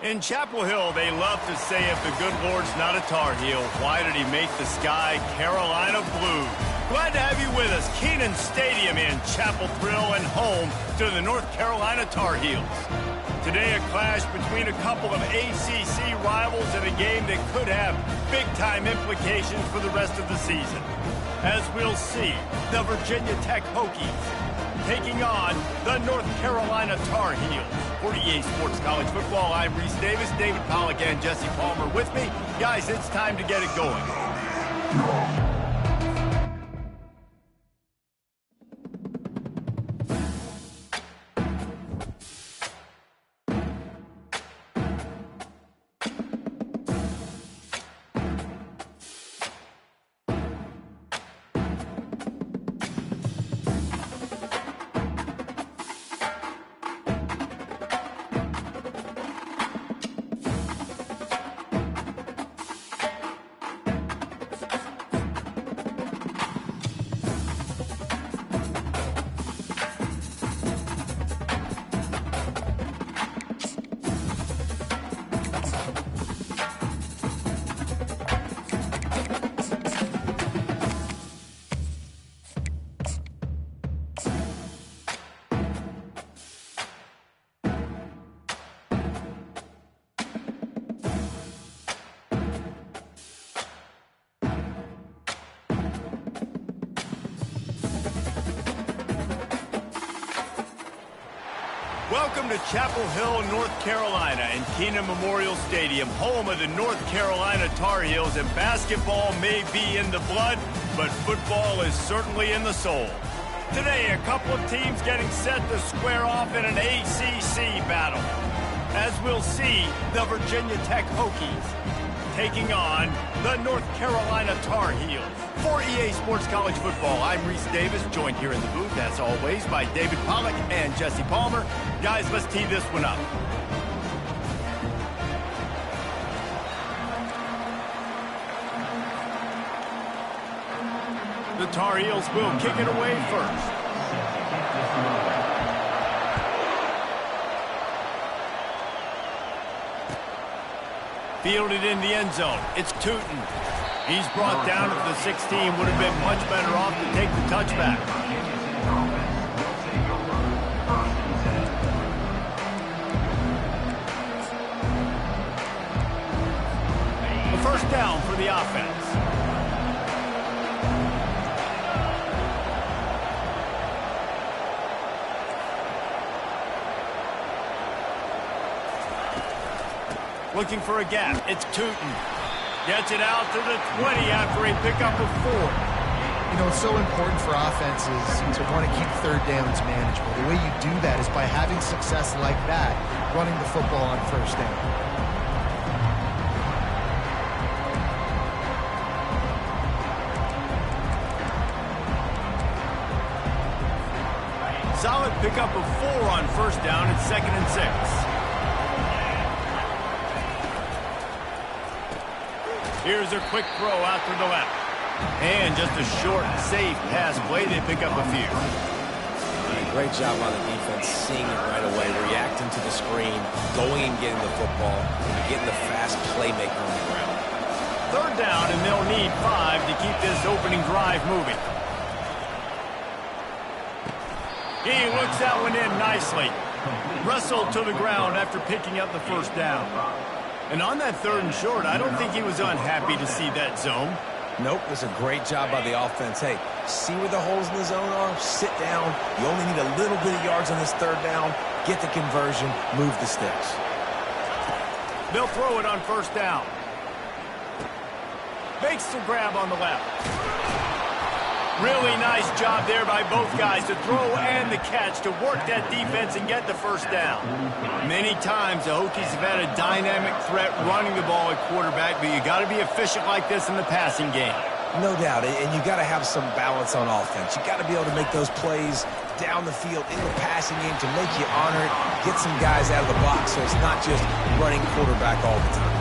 In Chapel Hill, they love to say if the good Lord's not a Tar Heel, why did he make the sky Carolina blue? Glad to have you with us. Kenan Stadium in Chapel Thrill and home to the North Carolina Tar Heels. Today, a clash between a couple of ACC rivals in a game that could have big-time implications for the rest of the season. As we'll see, the Virginia Tech Hokies taking on the North Carolina Tar Heels. For EA Sports College Football, I'm Reese Davis, David Pollack, and Jesse Palmer with me. Guys, it's time to get it going. Welcome to Chapel Hill, North Carolina, and Kenan Memorial Stadium, home of the North Carolina Tar Heels. And basketball may be in the blood, but football is certainly in the soul. Today, a couple of teams getting set to square off in an ACC battle. As we'll see, the Virginia Tech Hokies taking on the North Carolina Tar Heels. For EA Sports College Football, I'm Reese Davis, joined here in the booth, as always, by David Pollack and Jesse Palmer. Guys, let's tee this one up. The Tar Heels will kick it away first. Fielded in the end zone. It's Tootin. He's brought down at the 16. Would have been much better off to take the touchback. The first down for the offense. Looking for a gap. It's Tootin. Gets it out to the 20 after a pickup of 4. You know, it's so important for offenses to want to keep third downs manageable. The way you do that is by having success like that, running the football on first down. Solid pickup of 4 on first down at 2nd and 6. Here's a quick throw out to the left. And just a short, safe pass play. They pick up a few. Great job on the defense, seeing it right away, reacting to the screen, going and getting the football, and getting the fast playmaker on the ground. Third down, and they'll need 5 to keep this opening drive moving. He looks that one in nicely. Wrestled to the ground after picking up the first down. And on that 3rd and short, I don't think he was unhappy to see that zone. Nope, it was a great job by the offense. Hey, see where the holes in the zone are? Sit down. You only need a little bit of yards on this 3rd down. Get the conversion. Move the sticks. They'll throw it on first down. Makes the grab on the left. Really nice job there by both guys to throw and the catch to work that defense and get the first down. Many times the Hokies have had a dynamic threat running the ball at quarterback, but you got to be efficient like this in the passing game. No doubt, and you got to have some balance on offense. You got to be able to make those plays down the field in the passing game to make you honor it, get some guys out of the box so it's not just running quarterback all the time.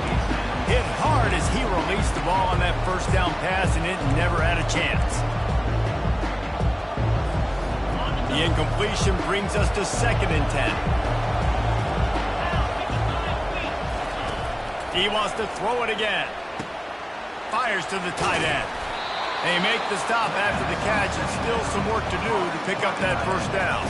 Hit hard as he released the ball on that first down pass, and it never had a chance. The incompletion brings us to 2nd and 10. He wants to throw it again. Fires to the tight end. They make the stop after the catch, and still some work to do to pick up that first down.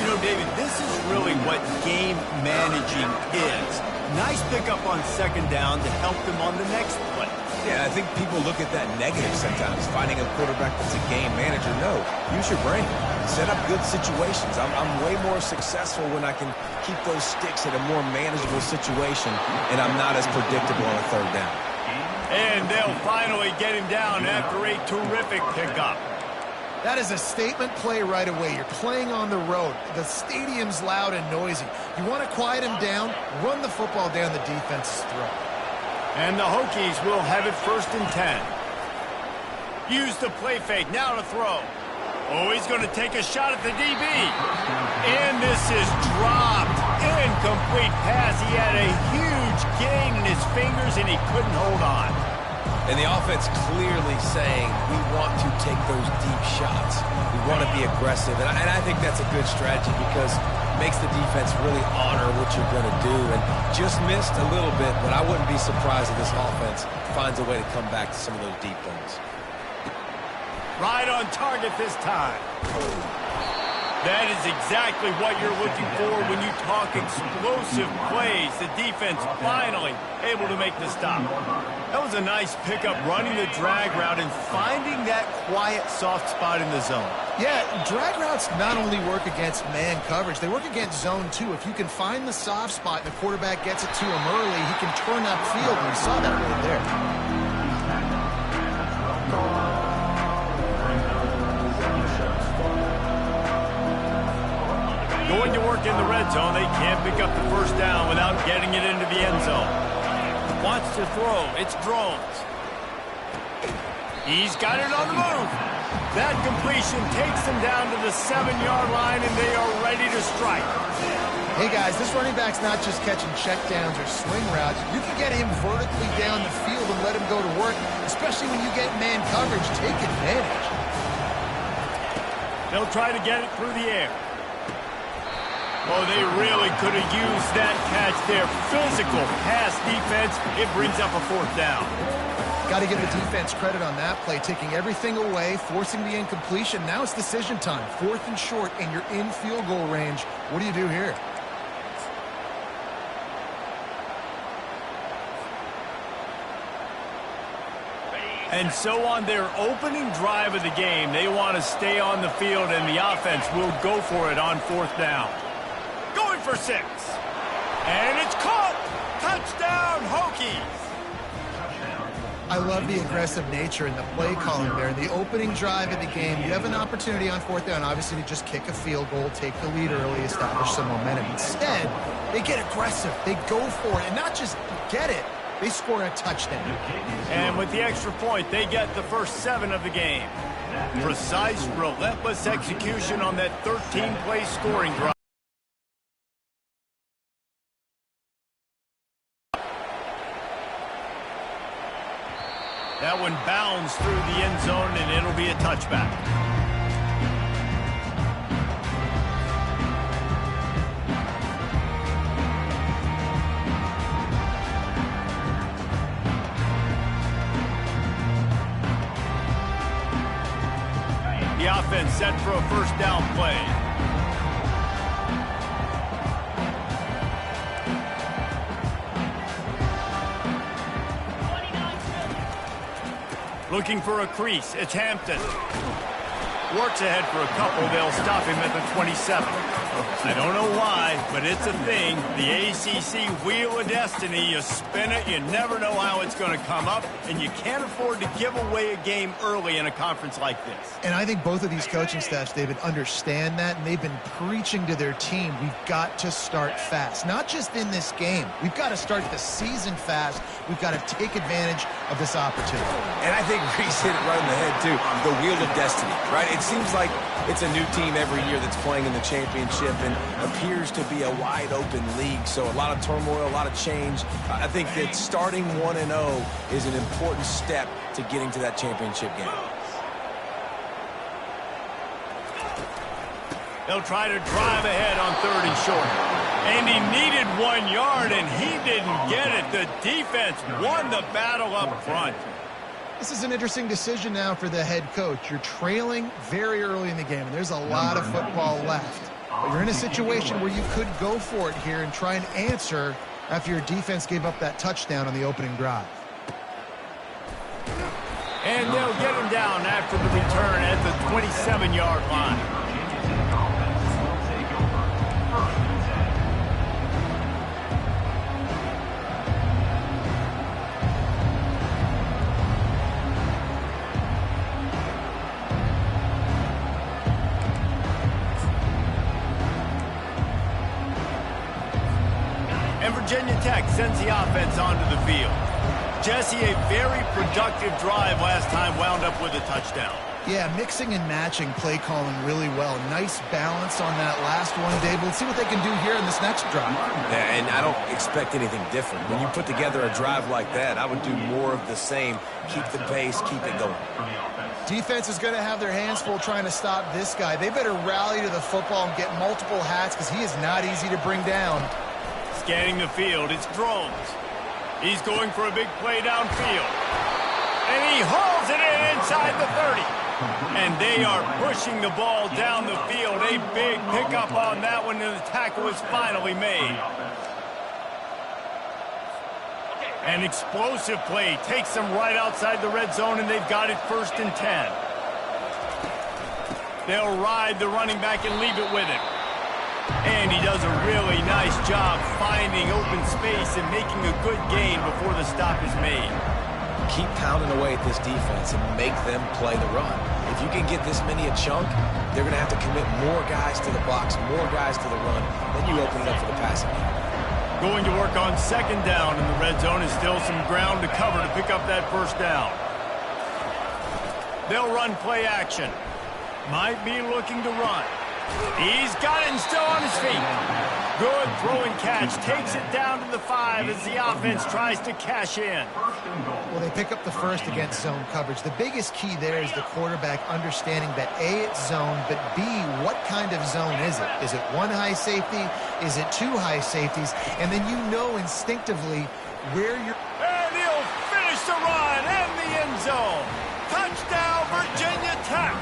You know, David, this is really what game managing is. Nice pickup on second down to help them on the next play. Yeah, I think people look at that negative sometimes, finding a quarterback that's a game manager. No, use your brain. Set up good situations. I'm way more successful when I can keep those sticks in a more manageable situation, and I'm not as predictable on a third down. And they'll finally get him down after a terrific pickup. That is a statement play right away. You're playing on the road. The stadium's loud and noisy. You want to quiet him down, run the football down the defense's throat. And the Hokies will have it 1st and 10. Use the play fake, now to throw. Oh, he's going to take a shot at the DB. And this is dropped. Incomplete pass. He had a huge gain in his fingers, and he couldn't hold on. And the offense clearly saying, we want to take those deep shots. We want to be aggressive. And I think that's a good strategy because it makes the defense really honor what you're going to do. And just missed a little bit, but I wouldn't be surprised if this offense finds a way to come back to some of those deep ones. Right on target this time. That is exactly what you're looking for when you talk explosive plays. The defense finally able to make the stop. That was a nice pickup, running the drag route and finding that quiet, soft spot in the zone. Yeah, drag routes not only work against man coverage, they work against zone too. If you can find the soft spot and the quarterback gets it to him early, he can turn upfield, and we saw that right there. Going to work in the red zone, they can't pick up the first down without getting it into the end zone. Wants to throw, it's drones. He's got it on the move. That completion takes them down to the 7-yard line, and they are ready to strike. Hey guys, this running back's not just catching checkdowns or swing routes. You can get him vertically down the field and let him go to work, especially when you get man coverage. Take advantage. They'll try to get it through the air. Oh, they really could have used that catch there. Physical pass defense. It brings up a 4th down. Got to give the defense credit on that play, taking everything away, forcing the incompletion. Now it's decision time. 4th and short, and you're in field goal range. What do you do here? And so on their opening drive of the game, they want to stay on the field, and the offense will go for it on 4th down. Going for 6. And it's caught. Touchdown, Hokies. I love the aggressive nature and the play calling there. In the opening drive of the game, you have an opportunity on 4th down, obviously, to just kick a field goal, take the lead early, establish some momentum. Instead, they get aggressive. They go for it, and not just get it. They score a touchdown. And with the extra point, they get the first 7 of the game. Precise, relentless execution on that 13-play scoring drive. That one bounds through the end zone, and it'll be a touchback. The offense set for a first down play. Looking for a crease. It's Hampton. Works ahead for a couple. They'll stop him at the 27. I don't know why, but it's a thing. The ACC Wheel of Destiny. You spin it, you never know how it's going to come up, and you can't afford to give away a game early in a conference like this. And I think both of these coaching staffs, David, understand that, and they've been preaching to their team, we've got to start fast. Not just in this game. We've got to start the season fast. We've got to take advantage of this opportunity. And I think Reese hit it right in the head, too. The Wheel of Destiny, right? It seems like it's a new team every year that's playing in the championship and appears to be a wide-open league. So a lot of turmoil, a lot of change. I think that starting 1-0 is an important step to getting to that championship game. They'll try to drive ahead on 3rd and short. And he needed 1 yard, and he didn't get it. The defense won the battle up front. This is an interesting decision now for the head coach. You're trailing very early in the game, and there's a lot of football left. But you're in a situation where you could go for it here and try and answer after your defense gave up that touchdown on the opening drive. And they'll get him down after the return at the 27-yard line. And Virginia Tech sends the offense onto the field. Jesse, a very productive drive last time wound up with a touchdown. Yeah, mixing and matching play calling really well. Nice balance on that last one, Dave. Let's see what they can do here in this next drive. Yeah, and I don't expect anything different. When you put together a drive like that, I would do more of the same. Keep the pace, keep it going. Defense is going to have their hands full trying to stop this guy. They better rally to the football and get multiple hats because he is not easy to bring down. Scanning the field, it's Drones. He's going for a big play downfield. And he hauls it in inside the 30. And they are pushing the ball down the field. A big pickup on that one, and the tackle is finally made. An explosive play takes them right outside the red zone, and they've got it 1st and 10. They'll ride the running back and leave it with him. And he does a really nice job finding open space and making a good gain before the stop is made. Keep pounding away at this defense and make them play the run. If you can get this many a chunk, they're going to have to commit more guys to the box, more guys to the run. Then you open it up for the passing game. Going to work on 2nd down in the red zone is still some ground to cover to pick up that 1st down. They'll run play action. Might be looking to run. He's got it and still on his feet. Good throwing catch. Takes it down to the 5 as the offense tries to cash in. Well, they pick up the 1st against zone coverage. The biggest key there is the quarterback understanding that A, it's zone, but B, what kind of zone is it? Is it 1 high safety? Is it 2 high safeties? And then you know instinctively where you're... And he'll finish the run in the end zone. Touchdown, Virginia Tech.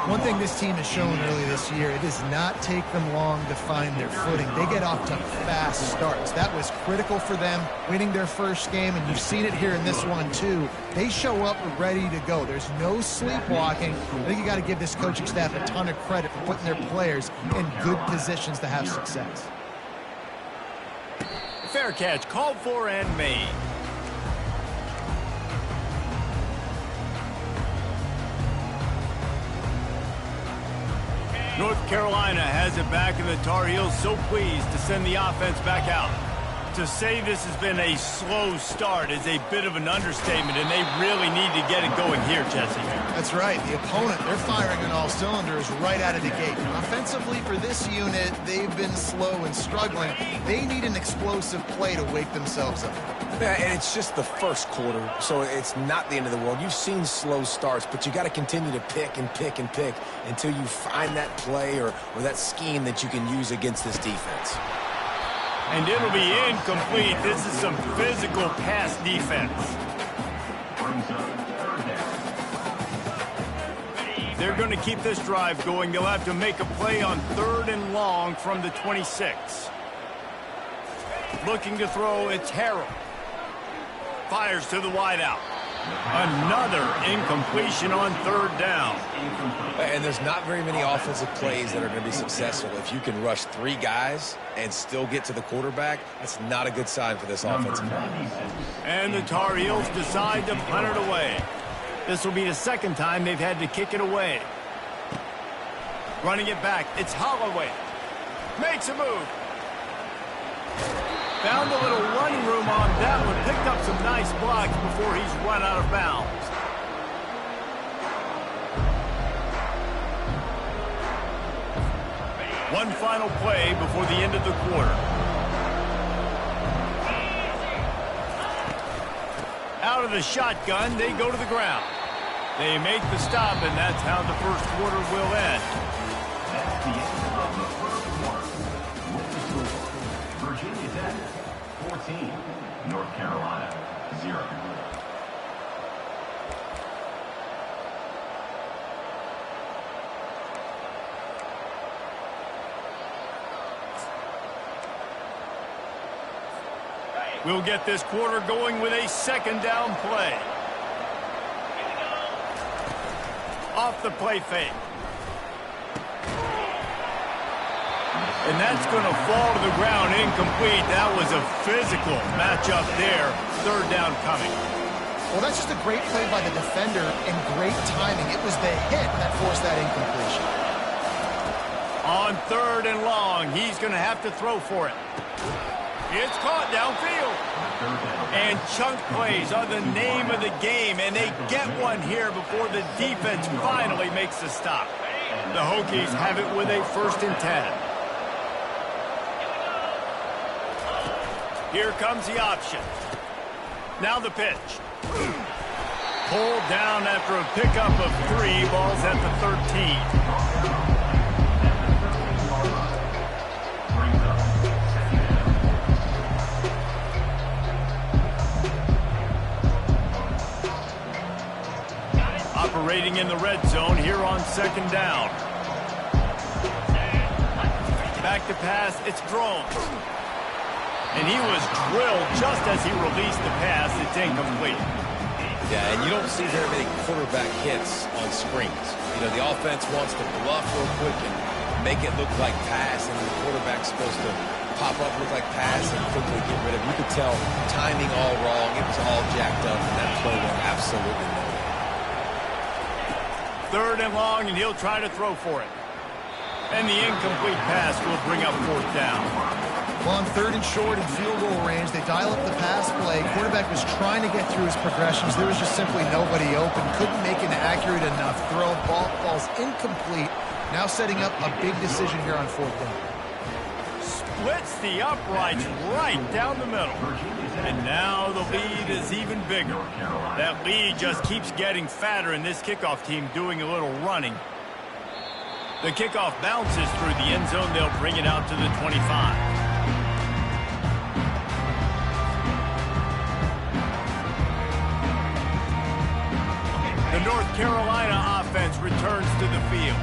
One thing this team has shown early this year, it does not take them long to find their footing. They get off to fast starts. That was critical for them, winning their 1st game, and you've seen it here in this one, too. They show up ready to go. There's no sleepwalking. I think you got to give this coaching staff a ton of credit for putting their players in good positions to have success. Fair catch, called for and made. North Carolina has it back, and the Tar Heels so pleased to send the offense back out. To say this has been a slow start is a bit of an understatement, and they really need to get it going here, Jesse. That's right. The opponent, they're firing on all cylinders right out of the gate. Offensively for this unit, they've been slow and struggling. They need an explosive play to wake themselves up. Yeah, and it's just the 1st quarter, so it's not the end of the world. You've seen slow starts, but you got to continue to pick and pick and pick until you find that play or that scheme that you can use against this defense. And it'll be incomplete. This is some physical pass defense. They're going to keep this drive going. They'll have to make a play on 3rd and long from the 26. Looking to throw, it's Harrell. Fires to the wideout. Another incompletion on 3rd down. And there's not very many offensive plays that are going to be successful. If you can rush 3 guys and still get to the quarterback, that's not a good sign for this offensive line. And the Tar Heels decide to punt it away. This will be the 2nd time they've had to kick it away. Running it back, it's Holloway. Makes a move. Found a little running room on that one. Picked up some nice blocks before he's run out of bounds. One final play before the end of the quarter. Out of the shotgun, they go to the ground. They make the stop, and that's how the 1st quarter will end. 14, North Carolina, 0. We'll get this quarter going with a second down play. Off the play fake. And that's going to fall to the ground incomplete. That was a physical matchup there. Third down coming. Well, that's just a great play by the defender and great timing. It was the hit that forced that incompletion. On third and long, he's going to have to throw for it. It's caught downfield. And chunk plays are the name of the game, and they get one here before the defense finally makes the stop. The Hokies have it with a 1st and 10. Here comes the option. Now the pitch. Pulled down after a pickup of 3. Ball's at the 13. Operating in the red zone here on 2nd down. Back to pass, it's Drones. And he was drilled just as he released the pass. It's incomplete. Yeah, and you don't see very many quarterback hits on screens. You know, the offense wants to bluff real quick and make it look like pass, and the quarterback's supposed to pop up, look like pass, and quickly get rid of it. You could tell timing all wrong. It was all jacked up, and that play went absolutely nowhere. Third and long, and he'll try to throw for it. And the incomplete pass will bring up 4th down. Well, on 3rd and short and field goal range, they dial up the pass play. Quarterback was trying to get through his progressions. There was just simply nobody open. Couldn't make an accurate enough throw. Ball's incomplete. Now setting up a big decision here on 4th down. Splits the uprights right down the middle. And now the lead is even bigger. That lead just keeps getting fatter, and this kickoff team doing a little running. The kickoff bounces through the end zone. They'll bring it out to the 25. The North Carolina offense returns to the field.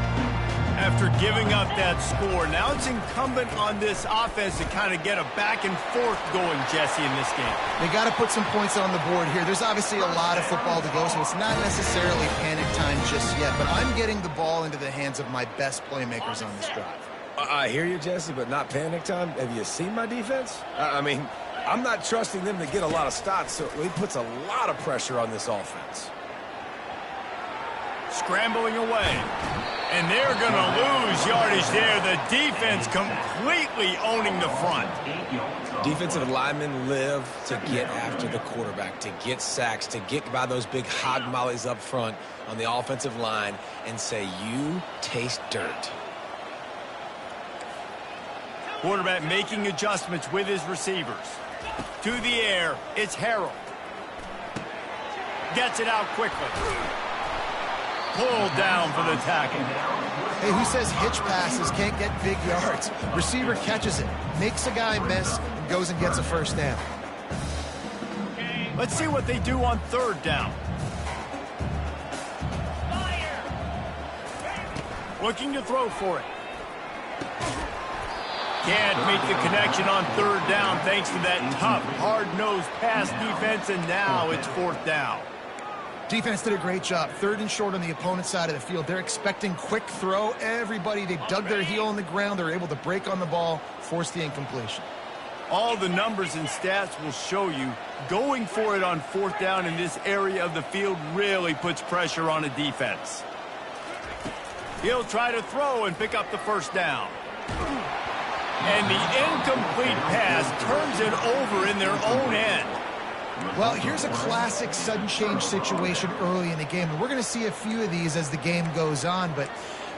After giving up that score, now it's incumbent on this offense to kind of get a back and forth going, Jesse, in this game. They got to put some points on the board here. There's obviously a lot of football to go, so it's not necessarily panic time just yet, but I'm getting the ball into the hands of my best playmakers on this drive. I hear you, Jesse, but not panic time. Have you seen my defense? I mean, I'm not trusting them to get a lot of stops, so it puts a lot of pressure on this offense. Scrambling away. And they're going to lose yardage there. The defense completely owning the front. Defensive linemen live to get after the quarterback, to get sacks, to get by those big hog mollies up front on the offensive line and say, you taste dirt. Quarterback making adjustments with his receivers. To the air, it's Harrell. Gets it out quickly. Pulled down for the tackle. Hey, who says hitch passes can't get big yards? Receiver catches it, makes a guy miss, and goes and gets a 1st down. Let's see what they do on 3rd down. Looking to throw for it. Can't make the connection on 3rd down thanks to that tough, hard-nosed pass defense, and now it's 4th down. Defense did a great job. 3rd and short on the opponent's side of the field. They're expecting quick throw. Everybody, they dug their heel in the ground. They're able to break on the ball, force the incompletion. All the numbers and stats will show you going for it on 4th down in this area of the field really puts pressure on a defense. He'll try to throw and pick up the 1st down. And the incomplete pass turns it over in their own end. Well, here's a classic sudden change situation early in the game, and we're going to see a few of these as the game goes on, but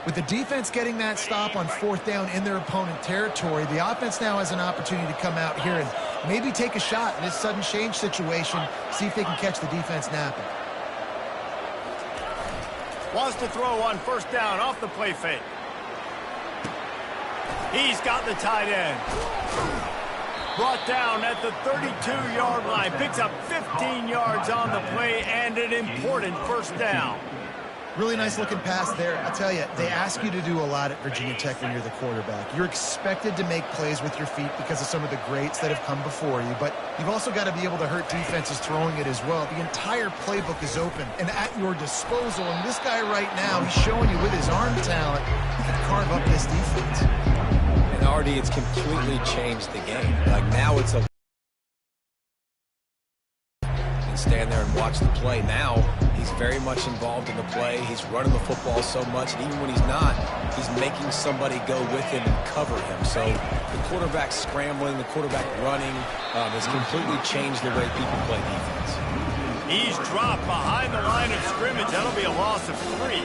with the defense getting that stop on 4th down in their opponent territory, the offense now has an opportunity to come out here and maybe take a shot in this sudden change situation, see if they can catch the defense napping. Wants to throw on 1st down off the play fake. He's got the tight end. Brought down at the 32-yard line. Picks up 15 yards on the play and an important first down. Really nice looking pass there. I'll tell you, they ask you to do a lot at Virginia Tech when you're the quarterback. You're expected to make plays with your feet because of some of the greats that have come before you, but you've also got to be able to hurt defenses throwing it as well. The entire playbook is open and at your disposal, and this guy right now, he's showing you with his arm talent, he can carve up this defense. And RD, it's completely changed the game. Like now it's a stand there and watch the play. Now he's very much involved in the play. He's running the football so much, and even when he's not, he's making somebody go with him and cover him. So the quarterback scrambling, the quarterback running has completely changed the way people play defense. He's dropped behind the line of scrimmage. That'll be a loss of 3.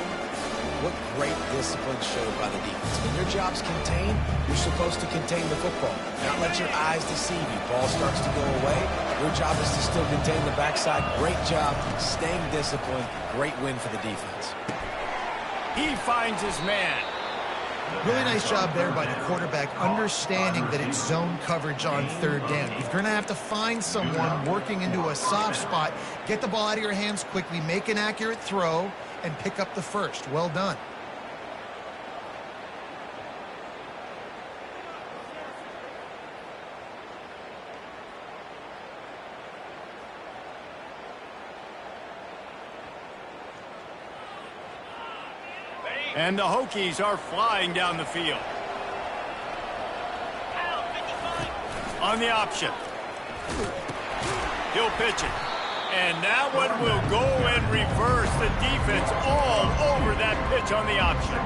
What great discipline showed by the defense. When your job's contained, you're supposed to contain the football. Not let your eyes deceive you. Ball starts to go away. Your job is to still contain the backside. Great job staying disciplined. Great win for the defense. He finds his man. Really nice job there by the quarterback, understanding that it's zone coverage on third down. You're going to have to find someone working into a soft spot, get the ball out of your hands quickly, make an accurate throw, and pick up the first. Well done. And the Hokies are flying down the field. On the option. He'll pitch it. And that one will go and reverse the defense all over that pitch on the option.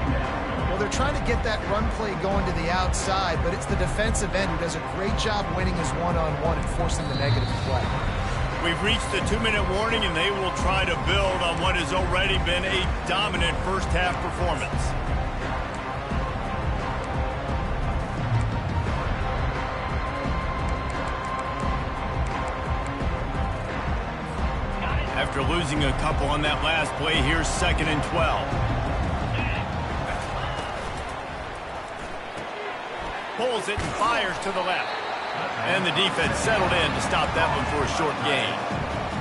Well, they're trying to get that run play going to the outside, but it's the defensive end who does a great job winning his one-on-one and forcing the negative play. We've reached the 2-minute warning, and they will try to build on what has already been a dominant first-half performance. After losing a couple on that last play, here's 2nd and 12. Pulls it and fires to the left. And the defense settled in to stop that one for a short gain.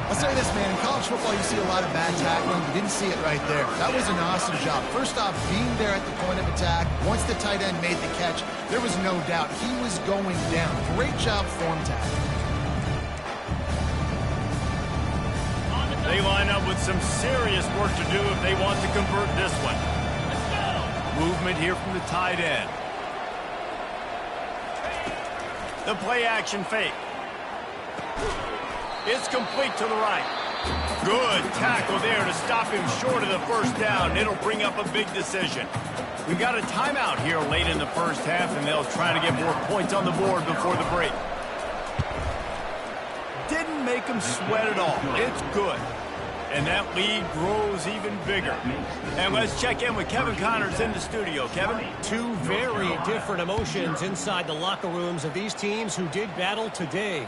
I'll say this, man. In college football, you see a lot of bad tackling. You didn't see it right there. That was an awesome job. First off, being there at the point of attack. Once the tight end made the catch, there was no doubt he was going down. Great job form tackling. They line up with some serious work to do if they want to convert this one. Movement here from the tight end. The play-action fake. It's complete to the right. Good tackle there to stop him short of the first down. It'll bring up a big decision. We've got a timeout here late in the first half, and they'll try to get more points on the board before the break. Didn't make him sweat at all. It's good. And that lead grows even bigger. And let's check in with Kevin Connors in the studio. Kevin? Two very different emotions inside the locker rooms of these teams who did battle today.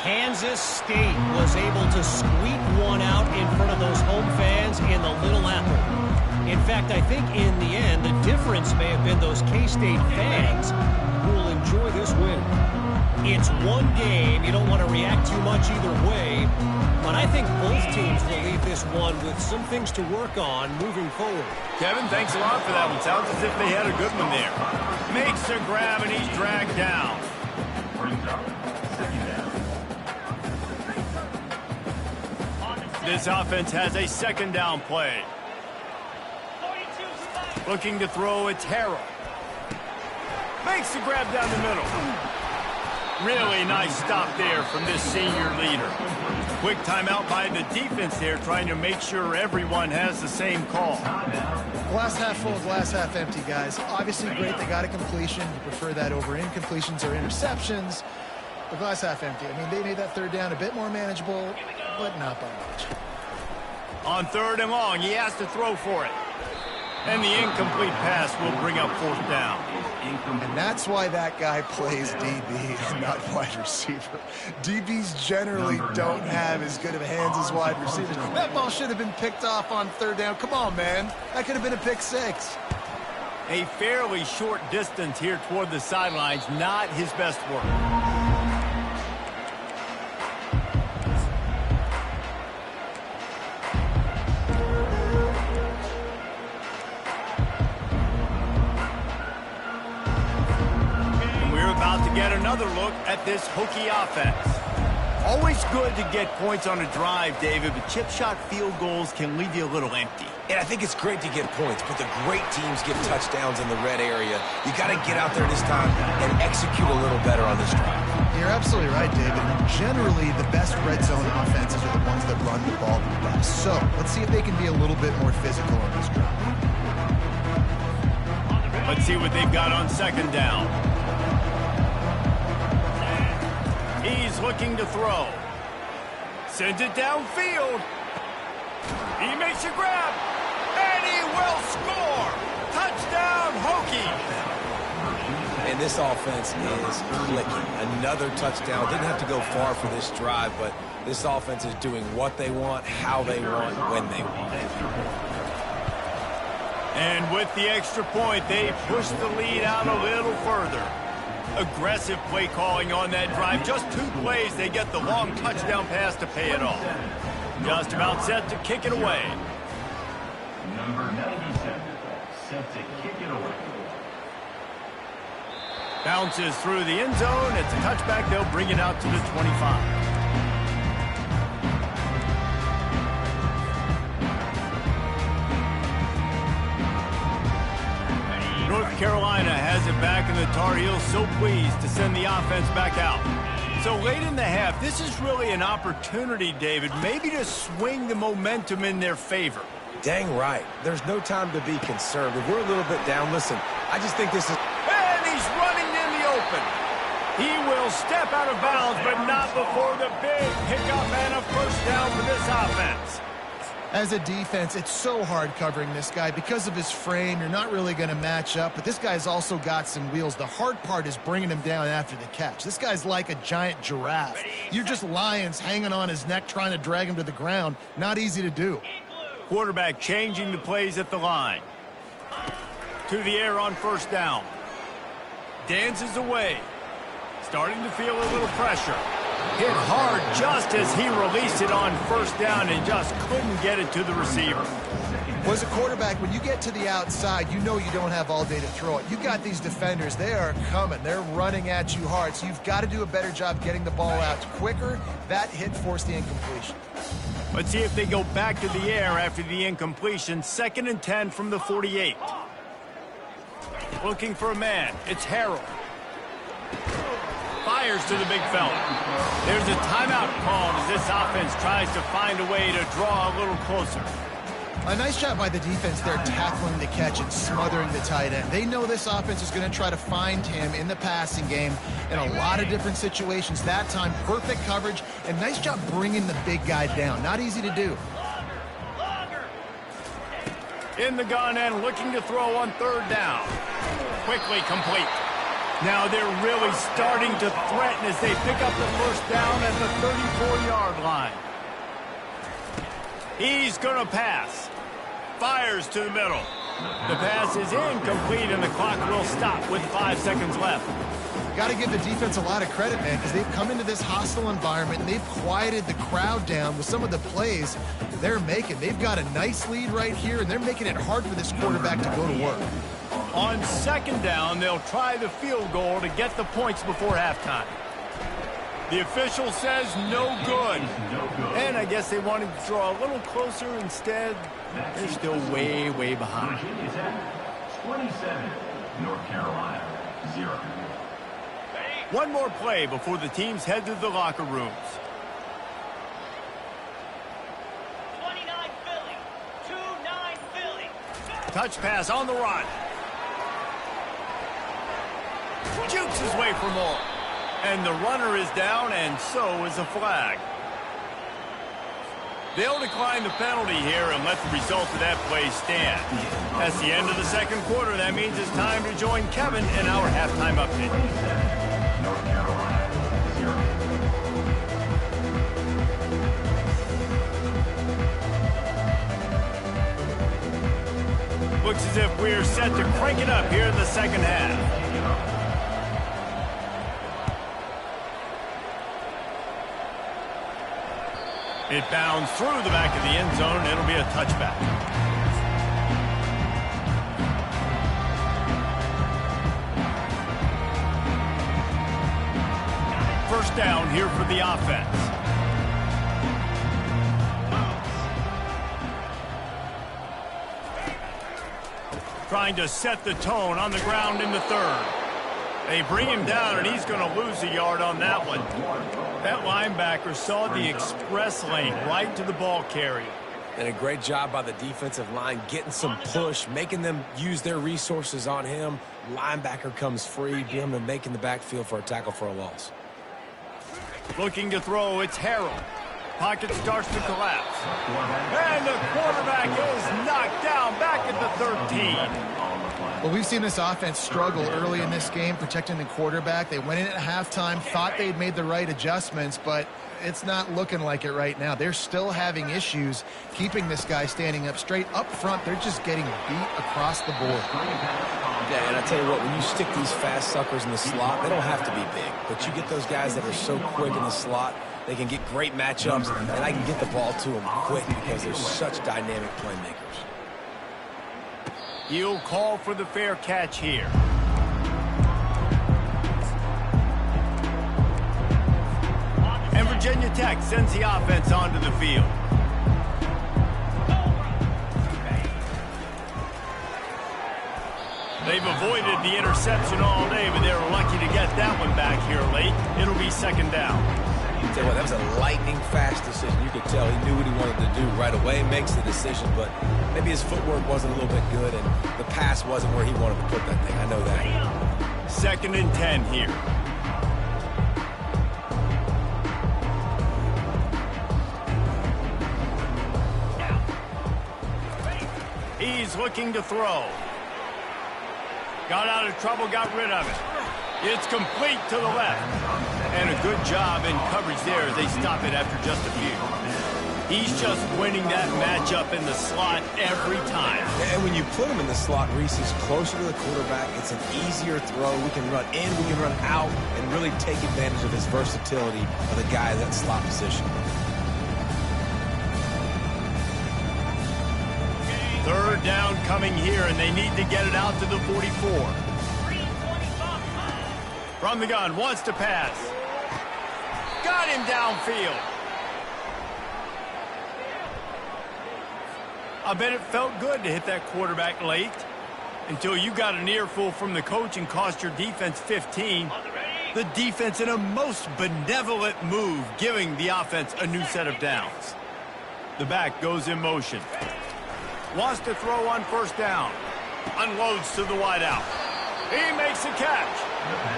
Kansas State was able to squeak one out in front of those home fans in the Little Apple. In fact, I think in the end, the difference may have been those K-State fans who will enjoy this win. It's one game. You don't want to react too much either way. But I think both teams will leave this one with some things to work on moving forward. Kevin, thanks a lot for that one. Sounds as if they had a good one there. Makes a grab, and he's dragged down. This offense has a 2nd down play. Looking to throw, it's Harrell. Makes the grab down the middle. Really nice stop there from this senior leader. Quick timeout by the defense there, trying to make sure everyone has the same call. Glass half full, glass half empty, guys. Obviously great they got a completion. You prefer that over incompletions or interceptions. But glass half empty. I mean, they made that 3rd down a bit more manageable, but not by much. On 3rd and long, he has to throw for it. And the incomplete pass will bring up 4th down. And that's why that guy plays DB and not wide receiver. DBs generally don't have as good of hands as wide receivers. That ball should have been picked off on 3rd down. Come on, man. That could have been a pick 6. A fairly short distance here toward the sidelines, not his best work. about to get another look at this Hokie offense. Always good to get points on a drive, David, but chip shot field goals can leave you a little empty. And I think it's great to get points, but the great teams get touchdowns in the red area. You got to get out there this time and execute a little better on this drive. You're absolutely right, David. Generally, the best red zone offenses are the ones that run the ball the best. So let's see if they can be a little bit more physical on this drive. Let's see what they've got on second down. He's looking to throw. Sends it downfield. He makes a grab. And he will score. Touchdown, Hokies. And this offense is clicking. Another touchdown. Didn't have to go far for this drive, but this offense is doing what they want, how they want, when they want. And with the extra point, they push the lead out a little further. Aggressive play calling on that drive. Just 2 plays, they get the long touchdown pass to pay it off. Just about set to kick it away. Number 97, set to kick it away. Bounces through the end zone. It's a touchback. They'll bring it out to the 25. North Carolina has it back, and the Tar Heels so pleased to send the offense back out. So late in the half, this is really an opportunity, David, maybe to swing the momentum in their favor. Dang right. There's no time to be concerned. If we're a little bit down, listen, I just think this is... And he's running in the open. He will step out of bounds, but not before the big pickup and a first down for this offense. As a defense, it's so hard covering this guy. Because of his frame, you're not really going to match up, but this guy's also got some wheels. The hard part is bringing him down after the catch. This guy's like a giant giraffe. You're just lions hanging on his neck trying to drag him to the ground. Not easy to do. Quarterback changing the plays at the line. To the air on first down. Dances away. Starting to feel a little pressure. Hit hard just as he released it on first down and just couldn't get it to the receiver. Well, as a quarterback, when you get to the outside, you know you don't have all day to throw it. You got these defenders. They are coming. They're running at you hard, so you've got to do a better job getting the ball out quicker. That hit forced the incompletion. Let's see if they go back to the air after the incompletion. 2nd and 10 from the 48. Looking for a man. It's Harrell. Fires to the big fella. There's a timeout called as this offense tries to find a way to draw a little closer. A nice job by the defense there, tackling the catch and smothering the tight end. They know this offense is going to try to find him in the passing game in a lot of different situations. That time, perfect coverage, and nice job bringing the big guy down. Not easy to do. In the gun and looking to throw on 3rd down. Quickly complete. Now they're really starting to threaten as they pick up the first down at the 34-yard line. He's going to pass. Fires to the middle. The pass is incomplete, and the clock will stop with 5 seconds left. Got to give the defense a lot of credit, man, because they've come into this hostile environment, and they've quieted the crowd down with some of the plays they're making. They've got a nice lead right here, and they're making it hard for this quarterback to go to work. On 2nd down, they'll try the field goal to get the points before halftime. The official says no good. And I guess they wanted to draw a little closer. Instead, they're still way, way behind. 27, North Carolina, 0. One more play before the teams head to the locker rooms. 29 Philly. 2-9 Philly. Touch pass on the run. Jukes his way for more. And the runner is down, and so is a flag. They'll decline the penalty here and let the result of that play stand. That's the end of the 2nd quarter. That means it's time to join Kevin in our halftime update. North Carolina, 0. Looks as if we're set to crank it up here in the 2nd half. It bounds through the back of the end zone. It'll be a touchback. first down here for the offense. Trying to set the tone on the ground in the third. They bring him down, and he's going to lose a yard on that one. That linebacker saw the express lane right to the ball carrier. And a great job by the defensive line getting some push, making them use their resources on him. Linebacker comes free, him and making the backfield for a tackle for a loss. Looking to throw, it's Harrell. Pocket starts to collapse. And the quarterback is knocked down back at the 13. Well, we've seen this offense struggle early in this game, protecting the quarterback. They went in at halftime, thought they'd made the right adjustments, but it's not looking like it right now. They're still having issues keeping this guy standing up straight. Up front, they're just getting beat across the board. Yeah, and I tell you what, when you stick these fast suckers in the slot, they don't have to be big. But you get those guys that are so quick in the slot, they can get great matchups, and I can get the ball to them quick because they're such dynamic playmakers. He'll call for the fair catch here. And Virginia Tech sends the offense onto the field. They've avoided the interception all day, but they were lucky to get that one back here late. It'll be second down. I'll tell you what, that was a lightning-fast decision. You could tell he knew what he wanted to do right away, makes the decision, but maybe his footwork wasn't a little bit good, and the pass wasn't where he wanted to put that thing. I know that. Second and 10 here. He's looking to throw. Got out of trouble, got rid of it. It's complete to the left. And a good job in coverage there as they stop it after just a few. He's just winning that matchup in the slot every time. And when you put him in the slot, Reese is closer to the quarterback. It's an easier throw. We can run in, we can run out, and really take advantage of his versatility of the guy in that slot position. Third down coming here, and they need to get it out to the 44. From the gun, wants to pass. Got him downfield. I bet it felt good to hit that quarterback late until you got an earful from the coach and cost your defense 15. The defense in a most benevolent move, giving the offense a new set of downs. The back goes in motion. Wants to throw on first down. Unloads to the wideout. He makes a catch.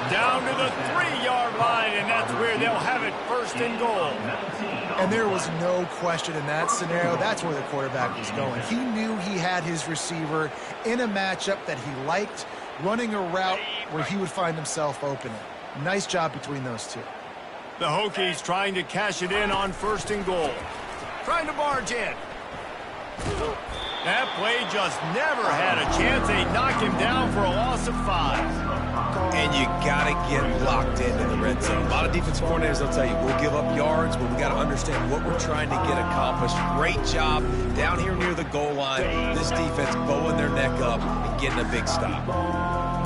Down to the 3-yard line, and that's where they'll have it, first and goal. And there was no question in that scenario. That's where the quarterback was going. He knew he had his receiver in a matchup that he liked, running a route where he would find himself open. Nice job between those two. The Hokies trying to cash it in on first and goal. Trying to barge in. That play just never had a chance. They knock him down for a loss of 5. And you got to get locked into the red zone. A lot of defensive coordinators will tell you, we'll give up yards, but we got to understand what we're trying to get accomplished. Great job down here near the goal line. This defense bowing their neck up and getting a big stop.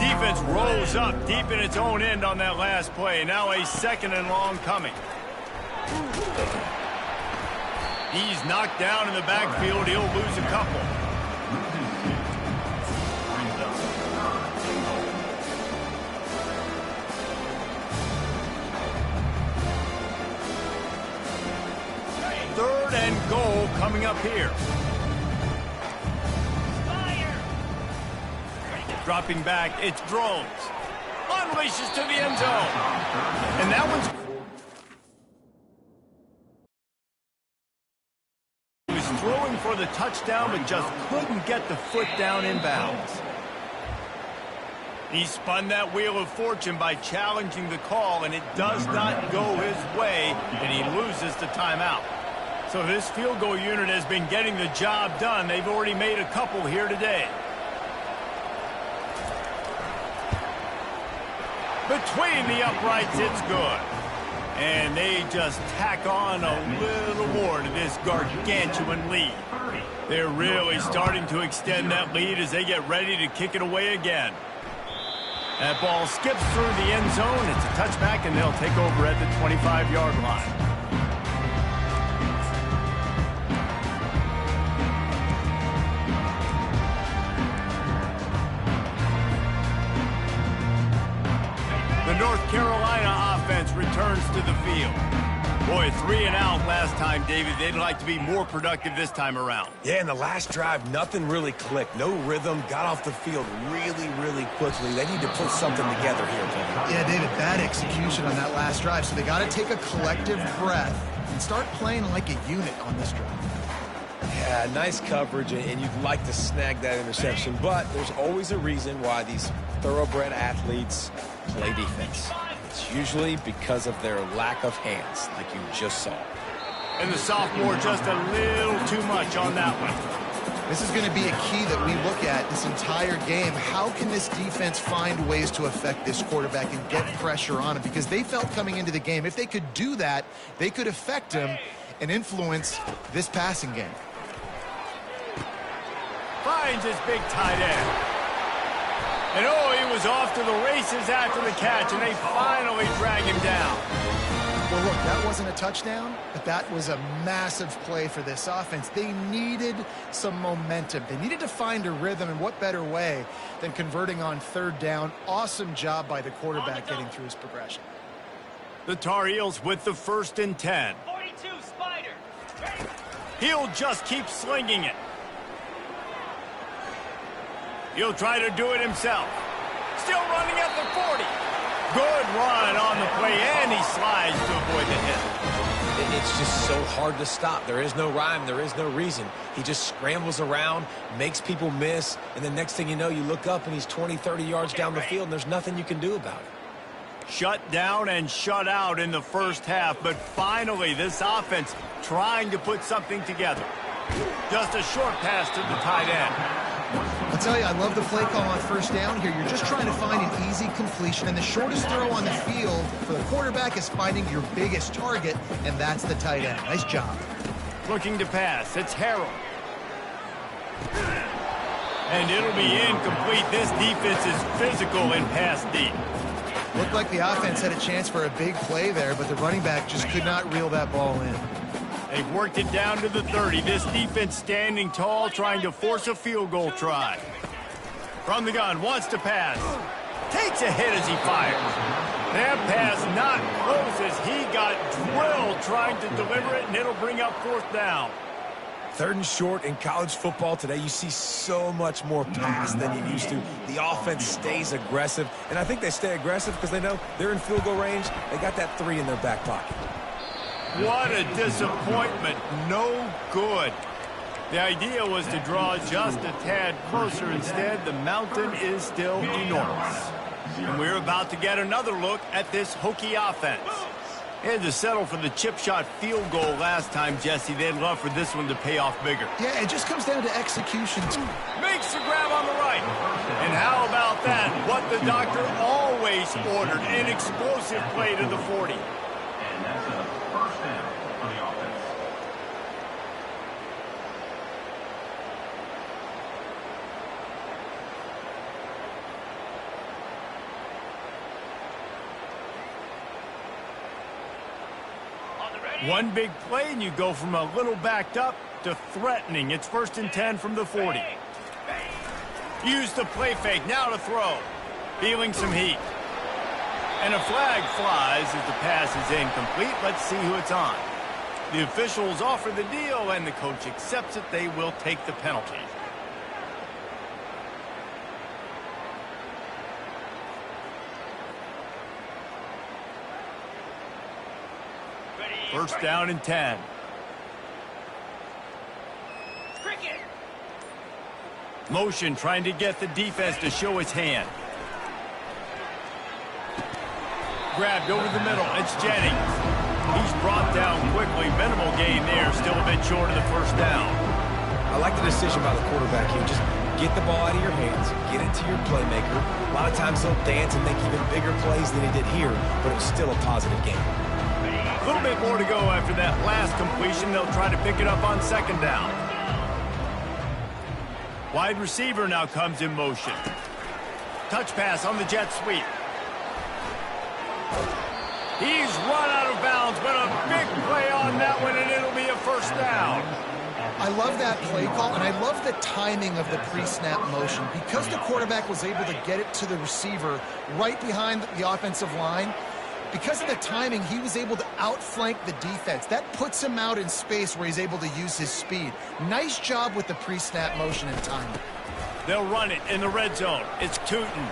Defense rolls up deep in its own end on that last play. Now a second and long coming. He's knocked down in the backfield. He'll lose a couple. Third and goal coming up here. Dropping back, it's Drones. Unleashes to the end zone. And that one's... He was throwing for the touchdown, but just couldn't get the foot down in bounds. He spun that wheel of fortune by challenging the call, and it does not go his way, and he loses the timeout. So this field goal unit has been getting the job done. They've already made a couple here today. Between the uprights, it's good. And they just tack on a little more to this gargantuan lead. They're really starting to extend that lead as they get ready to kick it away again. That ball skips through the end zone. It's a touchback, and they'll take over at the 25-yard line. The North Carolina offense returns to the field. Boy, 3 and out last time, David. They'd like to be more productive this time around. Yeah, in the last drive, nothing really clicked. No rhythm. Got off the field really, really quickly. They need to put something together here, Tony. Yeah, David, bad execution on that last drive. So they got to take a collective breath and start playing like a unit on this drive. Yeah, nice coverage, and you'd like to snag that interception, but there's always a reason why these thoroughbred athletes play defense. It's usually because of their lack of hands, like you just saw. And the sophomore just a little too much on that one. This is going to be a key that we look at this entire game. How can this defense find ways to affect this quarterback and get pressure on him? Because they felt coming into the game, if they could do that, they could affect him and influence this passing game. Finds his big tight end. And oh, he was off to the races after the catch, and they finally drag him down. Well, look, that wasn't a touchdown, but that was a massive play for this offense. They needed some momentum. They needed to find a rhythm, and what better way than converting on 3rd down. Awesome job by the quarterback getting through his progression. The Tar Heels with the 1st and 10. 42, Spider. He'll just keep slinging it. He'll try to do it himself. Still running at the 40. Good run on the play, and he slides to avoid the hit. It's just so hard to stop. There is no rhyme. There is no reason. He just scrambles around, makes people miss, and the next thing you know, you look up, and he's 20, 30 yards down the field, and there's nothing you can do about it. Shut down and shut out in the first half, but finally this offense trying to put something together. Just a short pass to the tight end. I'll tell you, I love the play call on 1st down here. You're just trying to find an easy completion, and the shortest throw on the field for the quarterback is finding your biggest target, and that's the tight end. Nice job. Looking to pass. It's Harrell. And it'll be incomplete. This defense is physical and pass deep. Looked like the offense had a chance for a big play there, but the running back just could not reel that ball in. They've worked it down to the 30. This defense standing tall, trying to force a field goal try. From the gun, wants to pass. Takes a hit as he fires. That pass not close as he got drilled trying to deliver it, and it'll bring up 4th down. 3rd and short in college football today, you see so much more pass than you used to. The offense stays aggressive, and I think they stay aggressive because they know they're in field goal range. They got that 3 in their back pocket. What a disappointment. No good. The idea was to draw just a tad closer. Instead, the mountain is still enormous. And we're about to get another look at this Hokie offense. They had to settle for the chip shot field goal last time, Jesse. They'd love for this one to pay off bigger. Yeah, it just comes down to execution. Makes the grab on the right. And how about that? What the doctor always ordered, an explosive play to the 40. And that's a 1st down for the offense. One big play, and you go from a little backed up to threatening. It's 1st and 10 from the 40. Use the play fake, now to throw. Feeling some heat. And a flag flies as the pass is incomplete. Let's see who it's on. The officials offer the deal, and the coach accepts it. They will take the penalty. First down and 10. Motion trying to get the defense to show his hand. Grabbed over the middle. It's Jennings. He's brought down quickly. Minimal gain there. Still a bit short of the 1st down. I like the decision by the quarterback here. Just get the ball out of your hands. Get it to your playmaker. A lot of times he'll dance and make even bigger plays than he did here, but it was still a positive game. A little bit more to go after that last completion. They'll try to pick it up on 2nd down. Wide receiver now comes in motion. Touch pass on the jet sweep. He's run out of bounds, but a big play on that one, and it'll be a first down. I love that play call, and I love the timing of the pre-snap motion. Because the quarterback was able to get it to the receiver right behind the offensive line, because of the timing, he was able to outflank the defense. That puts him out in space where he's able to use his speed. Nice job with the pre-snap motion and timing. They'll run it in the red zone. It's Tootin.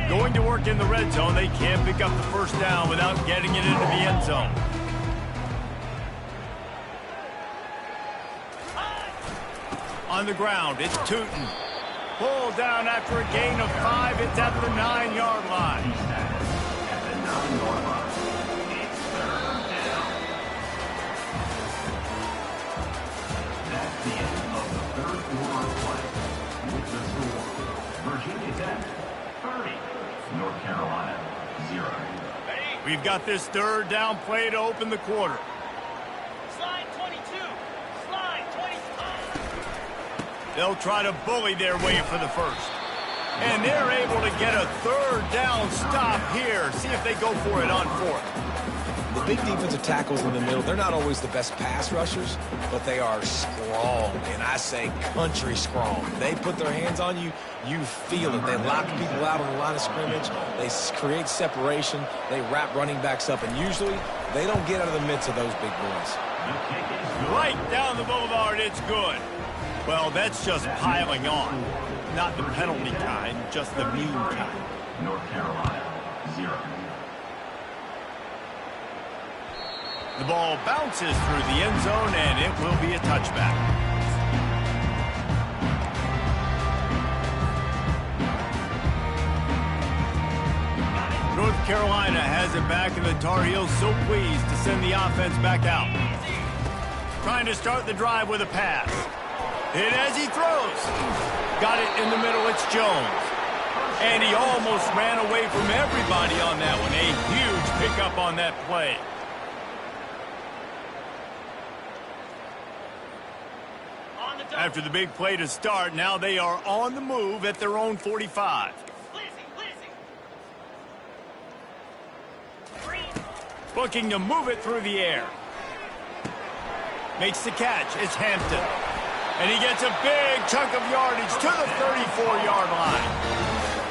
Going to work in the red zone. They can't pick up the first down without getting it into the end zone. On the ground, it's Tootin. Pulled down after a gain of 5. It's at the 9-yard line. At the 9-yard line. It's third down. That's the end of the third quarter of play. With the score, Virginia Tech 30, North Carolina 0. We've got this third down play to open the quarter. Slide 22. Slide 25. They'll try to bully their way for the first. And they're able to get a third down stop here. See if they go for it on fourth. The big defensive tackles in the middle, they're not always the best pass rushers, but they are strong, and I say country strong. They put their hands on you, you feel it. They lock people out on the line of scrimmage. They create separation. They wrap running backs up, and usually they don't get out of the midst of those big boys. Right down the boulevard, it's good. Well, that's just piling on. Not the penalty kind, just the mean kind. North Carolina 0. The ball bounces through the end zone, and it will be a touchback. North Carolina has it back, and the Tar Heels so pleased to send the offense back out. Trying to start the drive with a pass. Hit as he throws. Got it in the middle, it's Jones. And he almost ran away from everybody on that one. A huge pickup on that play. After the big play to start, now they are on the move at their own 45. Looking to move it through the air. Makes the catch. It's Hampton. And he gets a big chunk of yardage to the 34-yard line.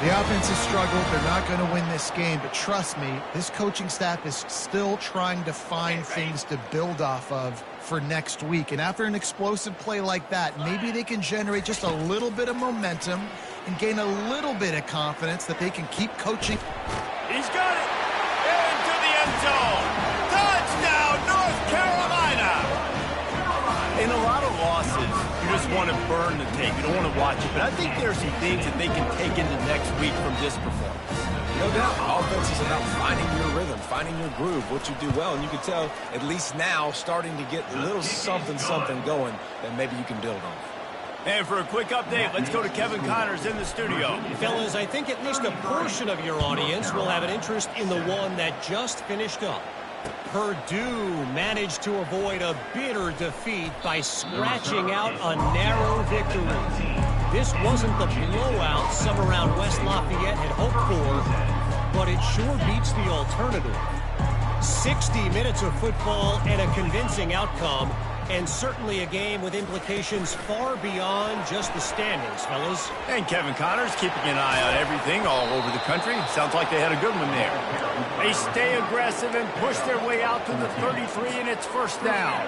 The offense has struggled. They're not going to win this game, but trust me, this coaching staff is still trying to find things to build off of for next week. And after an explosive play like that, maybe they can generate just a little bit of momentum and gain a little bit of confidence that they can keep coaching. He's got it. Into the end zone. Touchdown, North Carolina. In a lot of losses, you just want to burn the tape. You don't want to watch it. But I think there are some things that they can take into next week from this performance. No doubt. Offense is about finding your rhythm, finding your groove, what you do well. And you can tell, at least now, starting to get a little something going that maybe you can build on. And for a quick update, let's go to Kevin Connors in the studio. Fellas, I think at least a portion of your audience will have an interest in the one that just finished up. Purdue managed to avoid a bitter defeat by scratching out a narrow victory. This wasn't the blowout some around West Lafayette had hoped for, but it sure beats the alternative. 60 minutes of football and a convincing outcome, and certainly a game with implications far beyond just the standings, fellas. And Kevin Connors keeping an eye on everything all over the country. Sounds like they had a good one there. They stay aggressive and push their way out to the 33, and it's first down.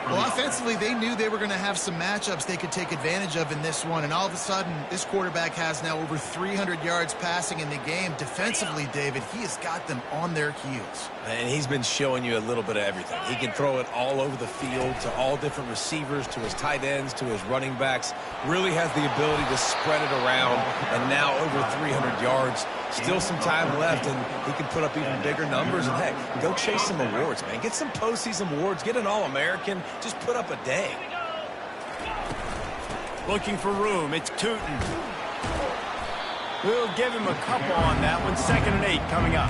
Well, offensively, they knew they were going to have some matchups they could take advantage of in this one, and all of a sudden, this quarterback has now over 300 yards passing in the game. Defensively, David, he has got them on their heels. And he's been showing you a little bit of everything. He can throw it all over the field to all different receivers, to his tight ends, to his running backs. Really has the ability to spread it around, and now over 300 yards. Still some time left, and he can put up even bigger numbers. And, heck, go chase some awards, man. Get some postseason awards. Get an All-American. Just put up a day. Looking for room. It's Tootin. We'll give him a couple on that one. 2nd and 8 coming up.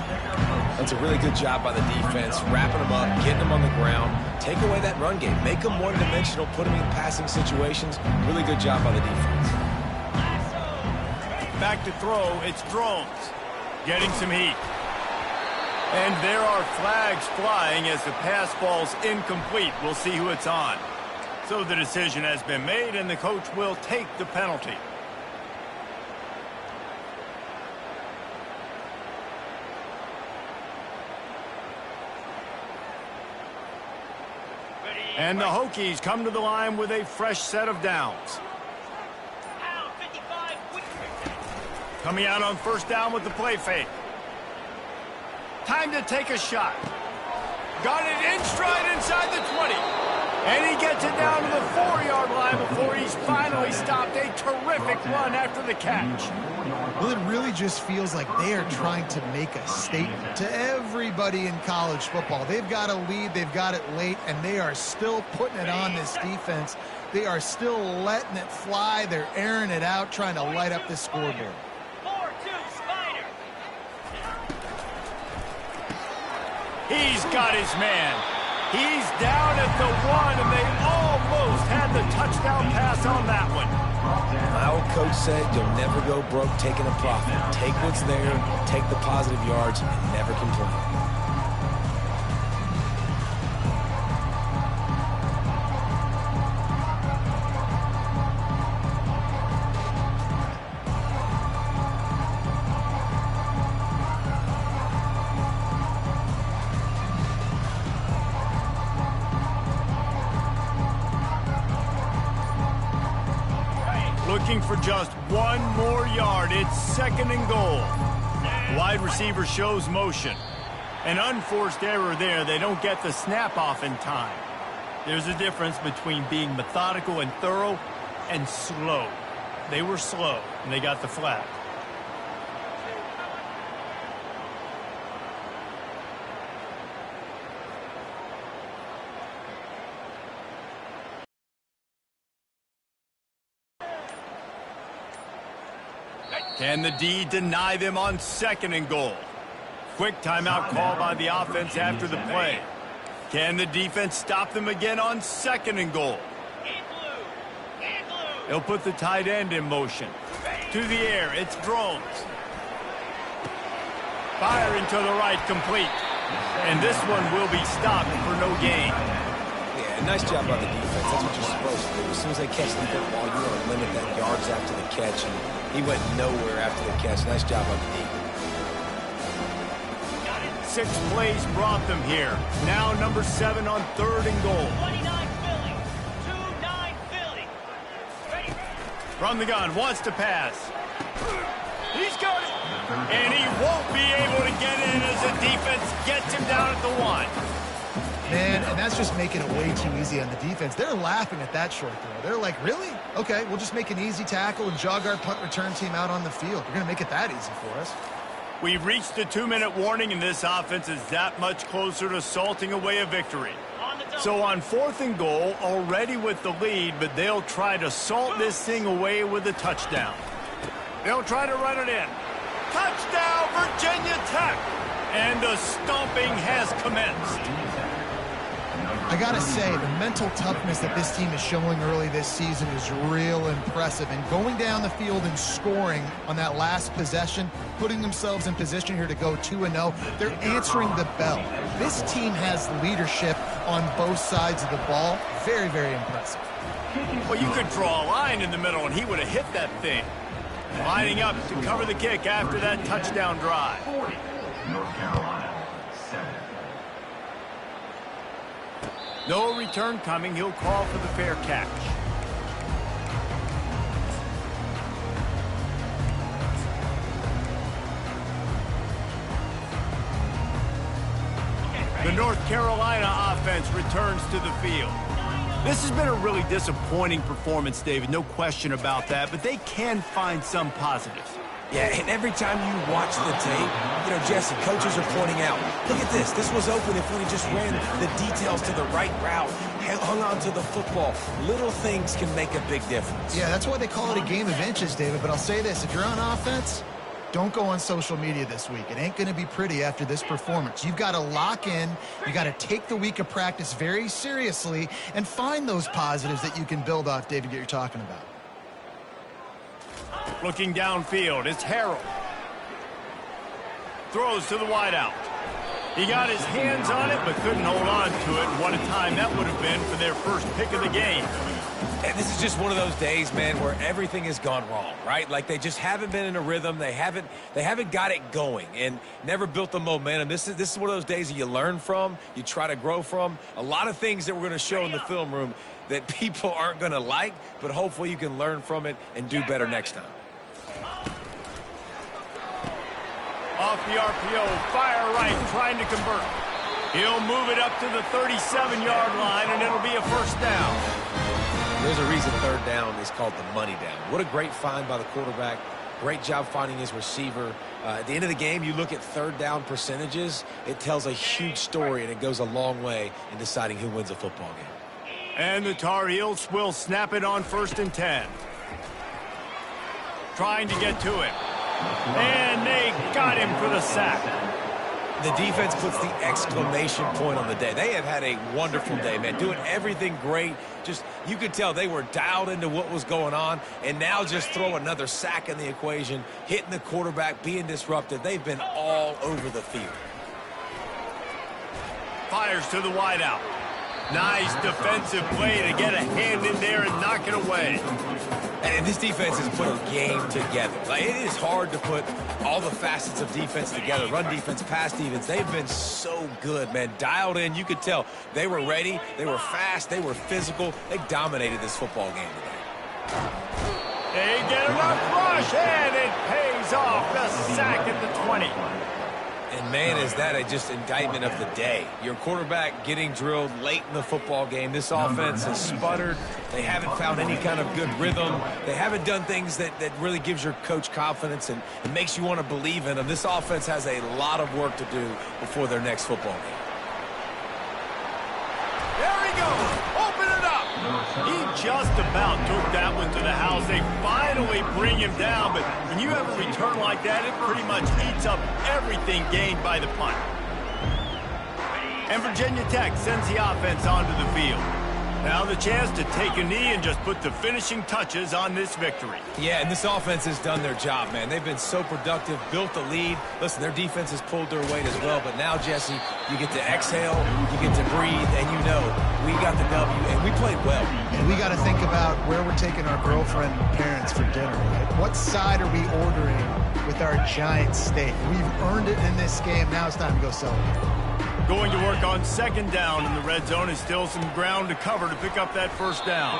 That's a really good job by the defense, wrapping them up, getting them on the ground. Take away that run game. Make them one-dimensional, put them in passing situations. Really good job by the defense. Back to throw, it's Drones. Getting some heat. And there are flags flying as the pass falls incomplete. We'll see who it's on. So the decision has been made, and the coach will take the penalty. And the Hokies come to the line with a fresh set of downs. Coming out on 1st down with the play fake. Time to take a shot. Got it in stride inside the 20. And he gets it down to the 4-yard line before he's finally stopped. A terrific run after the catch. Well, it really just feels like they are trying to make a statement to everybody in college football. They've got a lead, they've got it late, and they are still putting it on this defense. They are still letting it fly. They're airing it out, trying to light up the scoreboard. 4-2 Spider. He's got his man. He's down at the 1, and they almost had the touchdown pass on that one. My old coach said you'll never go broke taking a profit. Take what's there, take the positive yards, and never complain. Looking for just 1 more yard. It's 2nd and goal. Wide receiver shows motion. An unforced error there. They don't get the snap off in time. There's a difference between being methodical and thorough and slow. They were slow, and they got the flag. Can the D deny them on 2nd and goal? Quick timeout call by the offense after the play. Can the defense stop them again on 2nd and goal? They'll put the tight end in motion. To the air, it's Drones. Firing to the right, complete. And this one will be stopped for no gain. Yeah, nice job by the defense. That's what you're supposed to do. As soon as they catch the football, you want to limit that yards after the catch. And he went nowhere after the catch. Nice job by the defense. 6 plays brought them here. Now number 7 on 3rd and goal. 29 Philly. 2-9 Philly. Ready. From the gun, wants to pass. He's got it. And he won't be able to get in as the defense gets him down at the 1. Man, and that's just making it way too easy on the defense. They're laughing at that short throw. They're like, really? Okay, we'll just make an easy tackle and jog our punt return team out on the field. We're going to make it that easy for us. We've reached the 2-minute warning, and this offense is that much closer to salting away a victory. So on 4th and goal, already with the lead, but they'll try to salt this thing away with a touchdown. They'll try to run it in. Touchdown, Virginia Tech! And the stomping has commenced. I got to say, the mental toughness that this team is showing early this season is real impressive. And going down the field and scoring on that last possession, putting themselves in position here to go 2-0, they're answering the bell. This team has leadership on both sides of the ball. Very, very impressive. Well, you could draw a line in the middle, and he would have hit that thing. Lining up to cover the kick after that touchdown drive. 40, North Carolina, 7. No return coming. He'll call for the fair catch. The North Carolina offense returns to the field. This has been a really disappointing performance, David. No question about that, but they can find some positives. Yeah, and every time you watch the tape, you know, Jesse, coaches are pointing out, look at this. This was open if we just ran the details to the right route, hung on to the football. Little things can make a big difference. Yeah, that's why they call it a game of inches, David. But I'll say this, if you're on offense, don't go on social media this week. It ain't going to be pretty after this performance. You've got to lock in. You got to take the week of practice very seriously and find those positives that you can build off, David, that you're talking about. Looking downfield, it's Harrell. Throws to the wideout. He got his hands on it, but couldn't hold on to it. What a time that would have been for their first pick of the game. And this is just one of those days, man, where everything has gone wrong, right? Like they just haven't been in a rhythm. They haven't got it going and never built the momentum. This is one of those days that you learn from, you try to grow from. A lot of things that we're going to show in the film room that people aren't going to like, but hopefully you can learn from it and do better next time. Off the RPO, fire right, trying to convert. He'll move it up to the 37-yard line, and it'll be a first down. There's a reason third down is called the money down. What a great find by the quarterback. Great job finding his receiver. At the end of the game, you look at third down percentages. It tells a huge story, and it goes a long way in deciding who wins a football game. And the Tar Heels will snap it on 1st and 10. Trying to get to it. And they got him for the sack. The defense puts the exclamation point on the day. They have had a wonderful day, man. Doing everything great. Just, you could tell they were dialed into what was going on. And now just throw another sack in the equation. Hitting the quarterback, being disruptive. They've been all over the field. Fires to the wideout. Nice defensive play to get a hand in there and knock it away. And this defense has put a game together. Like, it is hard to put all the facets of defense together. Run defense, pass defense. They've been so good, man. Dialed in. You could tell they were ready. They were fast. They were physical. They dominated this football game today. They get enough rush, and it pays off. The sack at the 20. And, man, is that just indictment of the day. Your quarterback getting drilled late in the football game. This offense has sputtered. They haven't found any kind of good rhythm. They haven't done things that really gives your coach confidence and makes you want to believe in them. This offense has a lot of work to do before their next football game. There he goes. Open it up. He just about took that one to the house. They finally bring him down, but when you have a return like that, it pretty much eats up everything gained by the punt. And Virginia Tech sends the offense onto the field. Now the chance to take a knee and just put the finishing touches on this victory. Yeah, and this offense has done their job, man. They've been so productive, built the lead. Listen, their defense has pulled their weight as well, but now, Jesse, you get to exhale, you get to breathe, and you know we got the W, and we played well. And we got to think about where we're taking our girlfriend and parents for dinner. Right? What side are we ordering with our giant steak? We've earned it in this game. Now it's time to go celebrate. Going to work on 2nd down in the red zone is still some ground to cover to pick up that first down.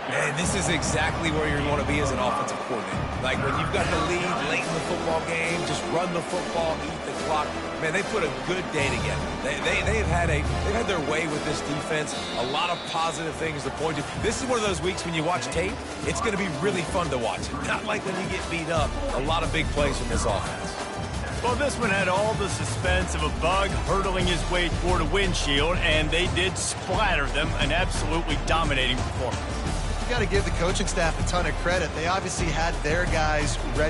And this is exactly where you want to be as an offensive coordinator. Like when you've got the lead late in the football game, just run the football, eat the clock. Man, they put a good day together. They've had their way with this defense. A lot of positive things to point to. This is one of those weeks when you watch tape, it's going to be really fun to watch it. Not like when you get beat up. A lot of big plays from this offense. Well, this one had all the suspense of a bug hurtling his way toward a windshield, and they did splatter them. An absolutely dominating performance. You got to give the coaching staff a ton of credit. They obviously had their guys ready.